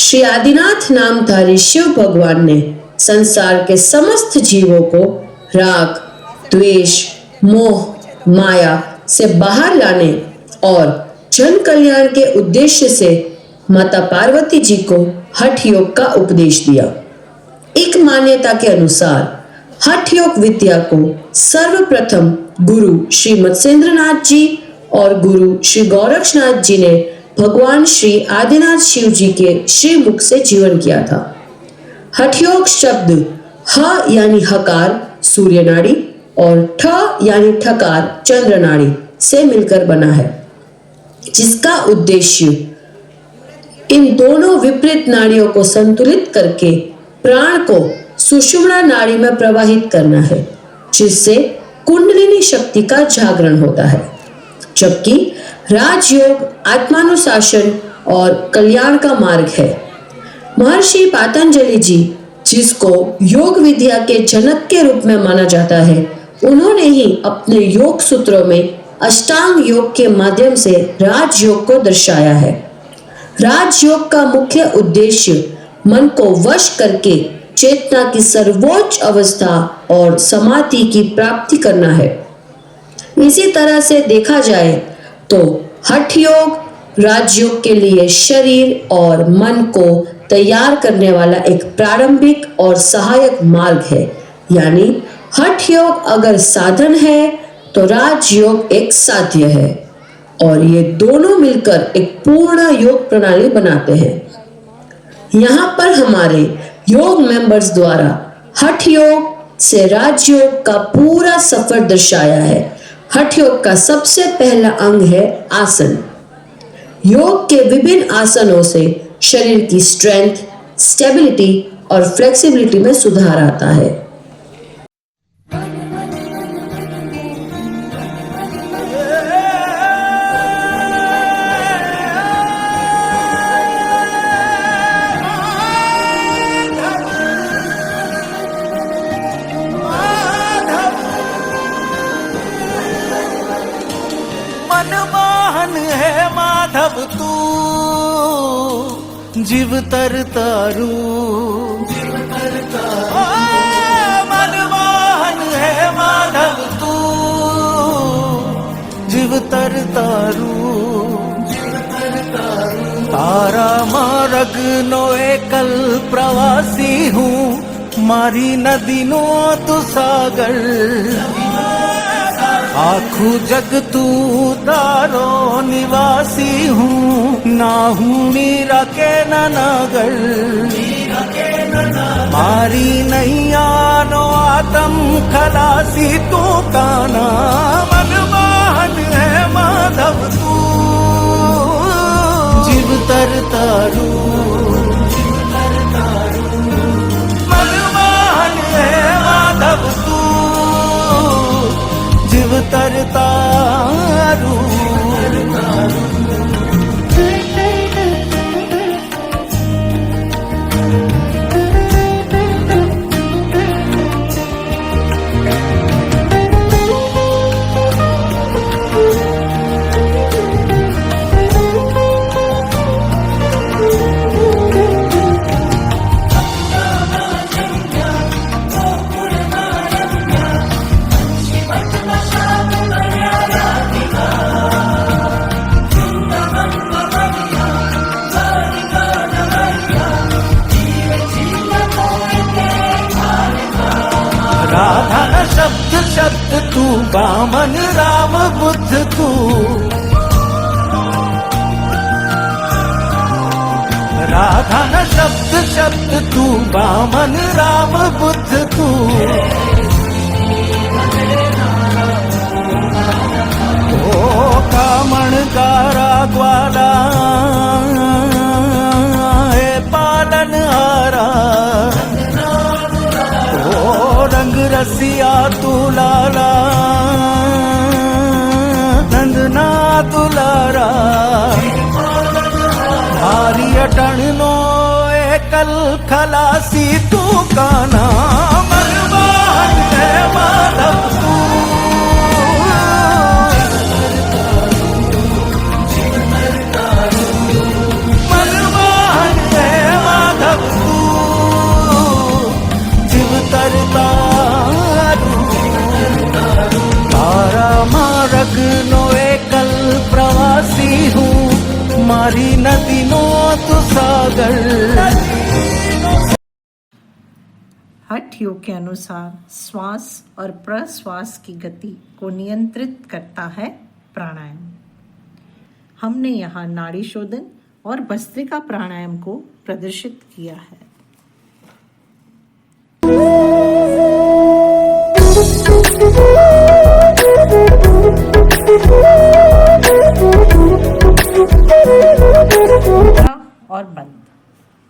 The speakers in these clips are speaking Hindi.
श्री आदिनाथ नामधारी शिव भगवान ने संसार के समस्त जीवों को राग, द्वेष, मोह, माया से बाहर लाने और जन कल्याण के उद्देश्य से माता पार्वती जी को हठ योग का उपदेश दिया। एक मान्यता के अनुसार हठ योग विद्या को सर्वप्रथम गुरु श्री मत्स्येंद्रनाथ जी और गुरु श्री गोरक्षनाथ जी ने भगवान श्री आदिनाथ शिव जी के श्रीमुख से जीवन किया था। हठ योग शब्द ह यानी हकार सूर्य नाड़ी और ठ यानी ठकार चंद्र नाड़ी से मिलकर बना है, जिसका उद्देश्य इन दोनों विपरीत नाड़ियों को संतुलित करके प्राण को सुषुम्ना नाड़ी में प्रवाहित करना है, जिससे कुंडलिनी शक्ति का जागरण होता है। जबकि राजयोग आत्मानुशासन और कल्याण का मार्ग है। महर्षि पातंजलि जी, जिसको योग विद्या के जनक के रूप में माना जाता है, उन्होंने ही अपने योग सूत्रों में अष्टांग योग के माध्यम से राजयोग को दर्शाया है। राजयोग का मुख्य उद्देश्य मन को वश करके चेतना की सर्वोच्च अवस्था और समाधि की प्राप्ति करना है। इसी तरह से देखा जाए तो हठ योग राजयोग के लिए शरीर और मन को तैयार करने वाला एक प्रारंभिक और सहायक मार्ग है। यानी हठ योग अगर साधन है तो राजयोग एक साध्य है और ये दोनों मिलकर एक पूर्ण योग प्रणाली बनाते हैं। यहाँ पर हमारे योग मेंबर्स द्वारा हठ योग से राजयोग का पूरा सफर दर्शाया है। हठ योग का सबसे पहला अंग है आसन। योग के विभिन्न आसनों से शरीर की स्ट्रेंथ, स्टेबिलिटी और फ्लेक्सिबिलिटी में सुधार आता है। मनमोहन है माधव तू, जीव तर तारू। मनमोहन है माधव तू, जीव तर तारू। तारा मार्ग नो एकल प्रवासी हूँ, मारी नदी नो तू सागर। आखू जग तू तारो निवासी हूँ, ना हूँ मीरा के नगर। मारी नैया नो आत्म खलासी तू काना। मनमोहन है माधव तू, जीव तर तारू। मनमोहन है माधव तू, जीव तर तारू। राधा न शब्द शब्द तू, बामन राम बुद्ध तू। राधा न शब्द शब्द तू, बामन राम बुद्ध तू। ओ कामण कारा ग्वाला है पालन हारा। रंग रसिया तू लाला, नंदना दुलारा। भारी अटण नो एकल खलासी तू काना। मनमोहन है माधव तू, मनमोहन है सागर। हठ योग के अनुसार श्वास और प्रश्वास की गति को नियंत्रित करता है प्राणायाम। हमने यहाँ नाड़ी शोधन और भस्त्रिका प्राणायाम को प्रदर्शित किया है।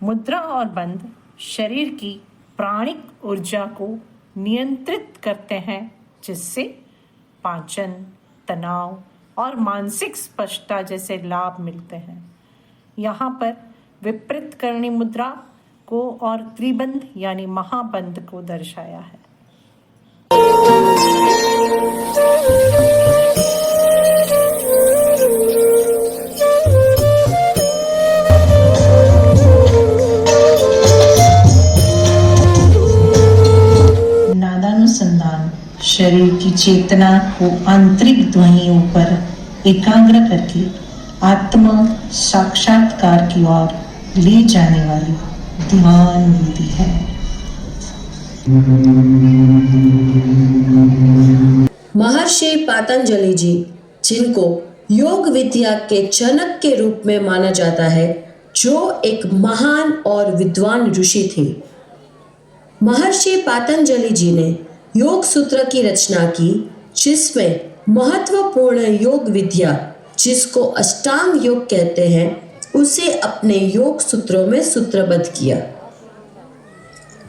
मुद्रा और बंध शरीर की प्राणिक ऊर्जा को नियंत्रित करते हैं, जिससे पाचन, तनाव और मानसिक स्पष्टता जैसे लाभ मिलते हैं। यहाँ पर विपरीत करणी मुद्रा को और त्रिबंध यानी महाबंध को दर्शाया है। नादानुसंधान शरीर की चेतना को आंतरिक ध्वनियों पर एकाग्र करके आत्म साक्षात्कार की ओर ले जाने वाली ध्यान विधि है। महर्षि पातंजलि जी, जिनको योग विद्या के जनक के रूप में माना जाता है, जो एक महान और विद्वान ऋषि थे। महर्षि पातंजलि जी ने योग सूत्र की रचना की, जिसमें महत्वपूर्ण योग विद्या, जिसको अष्टांग योग कहते हैं, उसे अपने योग सूत्रों में सूत्रबद्ध किया।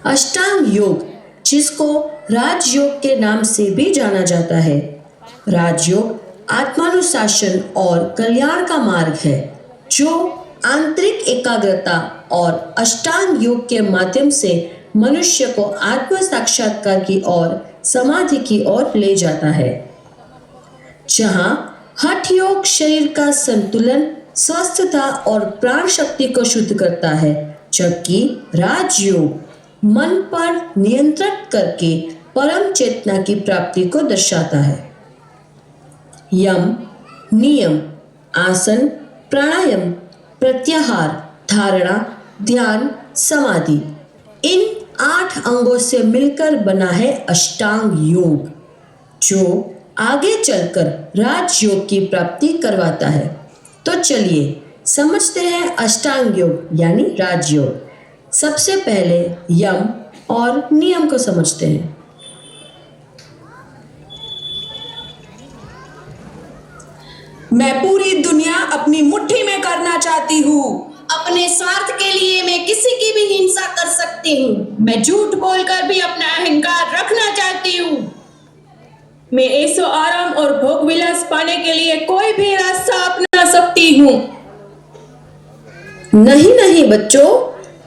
अष्टांग योग, जिसको राजयोग के नाम से भी जाना जाता है। राजयोग आत्मानुशासन और कल्याण का मार्ग है, जो आंतरिक एकाग्रता और अष्टांग योग के माध्यम से मनुष्य को आत्म साक्षात्कार की ओर, समाधि की ओर ले जाता है। जहां हठ योग शरीर का संतुलन, स्वस्थता और प्राण शक्ति को शुद्ध करता है, जबकि राजयोग मन पर नियंत्रण करके परम चेतना की प्राप्ति को दर्शाता है। यम, नियम, आसन, प्राणायाम, प्रत्याहार, धारणा, ध्यान, समाधि, इन 8 अंगों से मिलकर बना है अष्टांग योग, जो आगे चलकर राजयोग की प्राप्ति करवाता है। तो चलिए समझते हैं अष्टांग योग यानी राजयोग। सबसे पहले यम और नियम को समझते हैं। मैं पूरी दुनिया अपनी मुट्ठी में करना चाहती हूँ। अपने स्वार्थ के लिए मैं किसी की भी हिंसा कर सकती हूँ। मैं झूठ बोलकर भी अपना अहंकार रखना चाहती हूँ। मैं ऐशो आराम और भोग विलास पाने के लिए कोई भी रास्ता अपना सकती हूँ। नहीं नहीं बच्चों,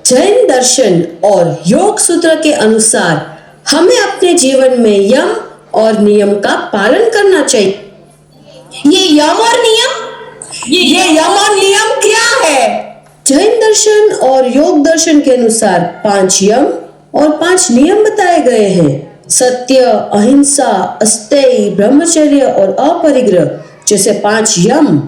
जैन दर्शन और योग सूत्र के अनुसार हमें अपने जीवन में यम और नियम का पालन करना चाहिए। ये यम और नियम क्या है? जैन दर्शन और योग दर्शन के अनुसार 5 यम और 5 नियम बताए गए हैं। सत्य, अहिंसा, अस्तेय, ब्रह्मचर्य और अपरिग्रह जैसे 5 यम,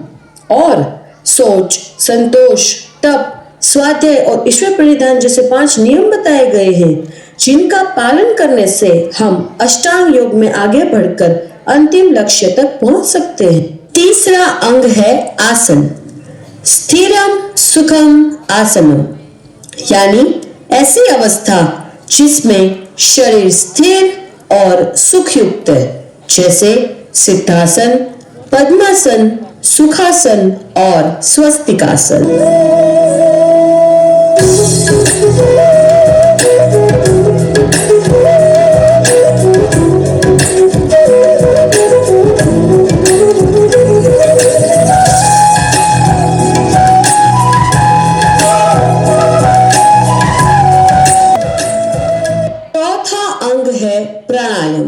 और सोच, संतोष, तप, स्वाध्याय और ईश्वर प्रणिधान जैसे 5 नियम बताए गए हैं, जिनका पालन करने से हम अष्टांग योग में आगे बढ़कर अंतिम लक्ष्य तक पहुंच सकते हैं। तीसरा अंग है आसन। स्थिरम सुखम आसनम, यानी ऐसी अवस्था जिसमें शरीर स्थिर और सुखयुक्त है, जैसे सिद्धासन, पद्मासन, सुखासन और स्वस्तिकासन। प्राणायाम।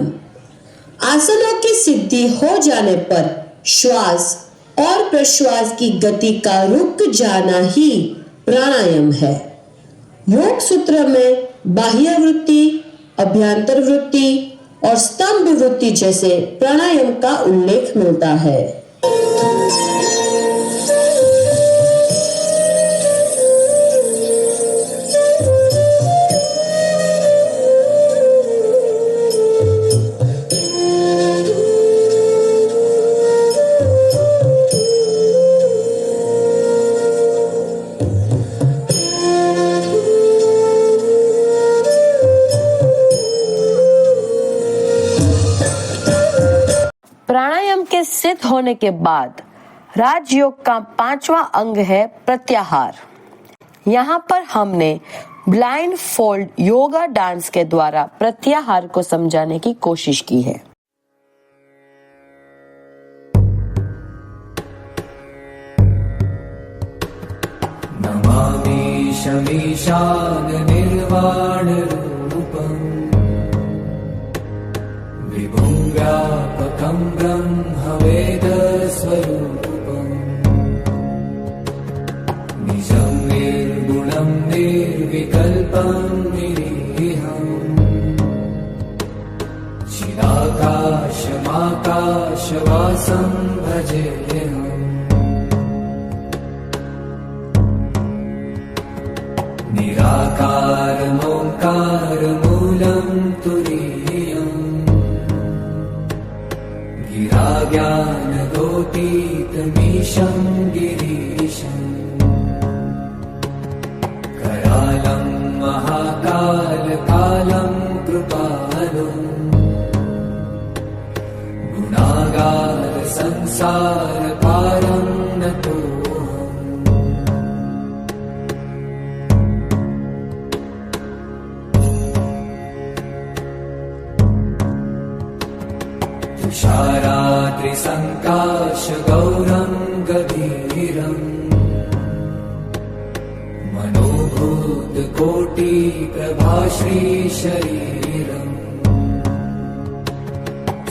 आसनों की सिद्धि हो जाने पर श्वास और प्रश्वास की गति का रुक जाना ही प्राणायाम है। योग सूत्र में बाह्य वृत्ति, अभ्यंतर वृत्ति और स्तंभ वृत्ति जैसे प्राणायाम का उल्लेख मिलता है। सिद्ध होने के बाद राजयोग का 5वां अंग है प्रत्याहार। यहाँ पर हमने ब्लाइंड फोल्ड योगा डांस के द्वारा प्रत्याहार को समझाने की कोशिश की है। नमामि शमीशान निर्वाण रूपम् विभुं व्यापकं ब्रह्मवेद स्वरूपम् निजं निर्गुणं निर्विकल्पं निरीहम् चिदाकाशमाकाशवासं भजेऽहम् निराकारमोङ्कारमूलं तुरीयम् गिराज्ञानगोपीतमीशं गिरीशम् करालं महाकालकालं कृपालुम् गुणागारसंसारपारं नतोऽहम् तुषाराद्रिसङ्काशगौरं गभीरम् मनोभूतकोटिप्रभाश्रीशरीरम्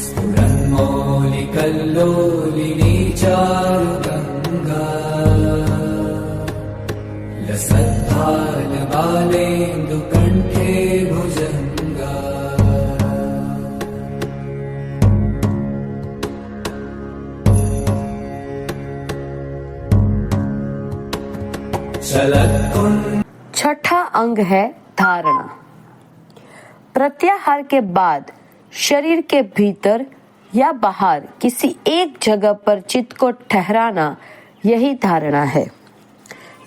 स्फुरन्मौलिकल्लोलिनी चारुगङ्गा लसद्भालबालेन्दुकण्ठे भुजङ्गा छठा अंग है धारणा। प्रत्याहार के बाद शरीर के भीतर या बाहर किसी एक जगह पर चित्त को ठहराना यही धारणा है।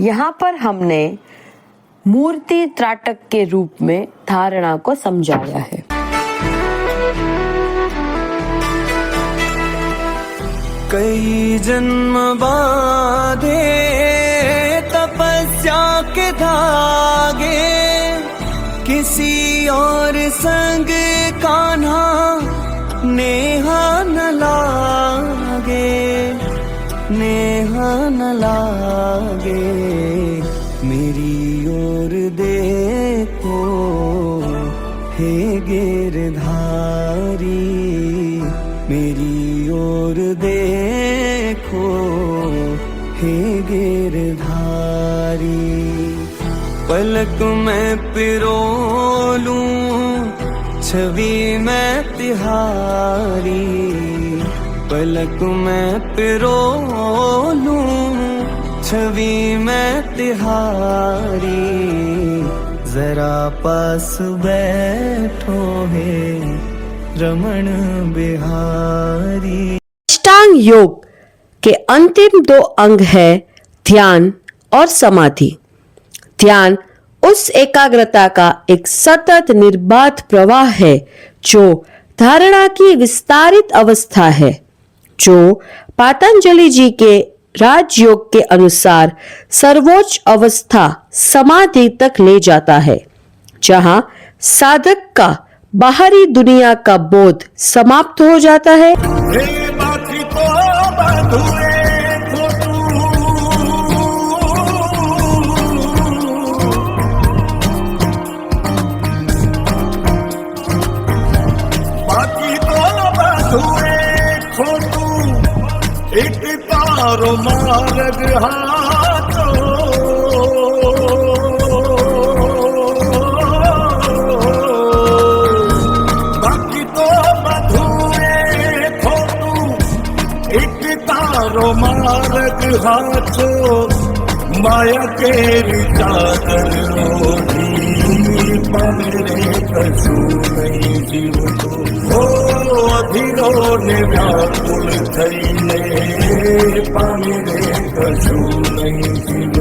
यहाँ पर हमने मूर्ति त्राटक के रूप में धारणा को समझाया है। कई जन्म बाधे तपस्या के धागे, किसी और संग कान्हा नेहा न लागे, नेहा न लागे। मेरी ओर देखो हे गिरधारी, मेरी ओर देखो हे गिरधारी। पलक में पिरो लूं छवि में तिहारी, पलक में पिरो लूं छवि में तिहारी। जरा पास बैठो हे रमण बिहारी। अष्टांग योग के अंतिम दो अंग है ध्यान और समाधि। ध्यान उस एकाग्रता का एक सतत निर्बाध प्रवाह है जो धारणा की विस्तारित अवस्था है, जो पतंजलि जी के राजयोग के अनुसार सर्वोच्च अवस्था समाधि तक ले जाता है, जहां साधक का बाहरी दुनिया का बोध समाप्त हो जाता है। एक तारो मार्ग हाथो, बाकी तो बधुए खोटू। एक तारो मार्ग हाथो, माया के चादर ओढ़ी। मेरे कछु नहीं जीव हो अधीरो ने व्याकुल थईले, पानी रे कछु नहीं जीव।